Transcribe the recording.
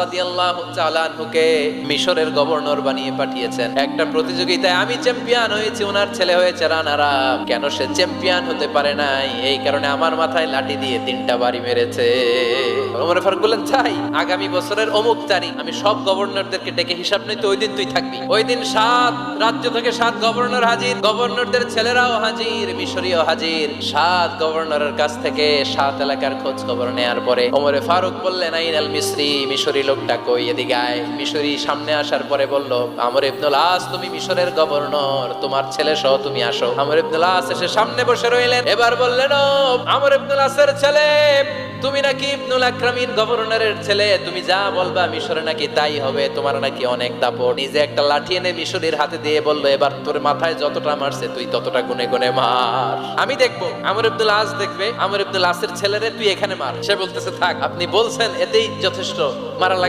রাদিয়াল্লাহু তাআলা আনহুকে মিশরের গভর্নর বানিয়ে পাঠিয়েছেন। একটা প্রতিযোগিতায় আমি চ্যাম্পিয়ন হয়েছি, ওনার ছেলে হয়েছে রানার আপ। কেন সে চ্যাম্পিয়ন হতে পারে নাই? এই কারণে আমার মাথায় লাঠি দিয়ে 3টা বাড়ি মেরেছে। ওমর ফারুক বললেন, তাই আগামী বছরের অমুক তারিখ আমি সব গভর্নরদেরকে ডেকে হিসাব নিতে, ওই দিন তুই থাকবি। ওই দিন 7 রাজ্য থেকে 7 গভর্নর হাজির, গভর্নরদের ছেলেরাও হাজির, মিশরীয় হাজির। 7 গভর্নরের কাছ থেকে 7 এলাকার খোঁজ খবর নেয়ার পরে ওমর ফারুক বললেন, আইনাল মিসরি, মিশরী লোকটা কই, এদিকে আয়। মিশরী সামনে আসার পরে বলল, আমর ইবনুল আস, তুমি মিশরের গভর্নর, তোমার ছেলে সহ তুমি আসো। আমর ইবনুল আস এসে সামনে বসে রইলেন। এবার বললেন, ও আমর ইবনুল আসের ছেলে, তুমি নাকি ইবনুল আকরামিন গভর্নরের ছেলে, তুমি যা বলবা মিশরে নাকি তাই হবে, তোমার নাকি অনেক দাপট। নিজে একটা লাঠি এনে মিশরীর হাতে দিয়ে বলল, এবার তোর মাথায় যতটা মারছে তুই ততটা গুনে গুনে মার, আমি দেখবো। আমর ইবনুল আস দেখবে, আমর ইবনুল আসের ছেলেরে তুই এখানে মার। সে বলতেছে, থাক, আপনি বলছেন এতেই যথেষ্ট, মারা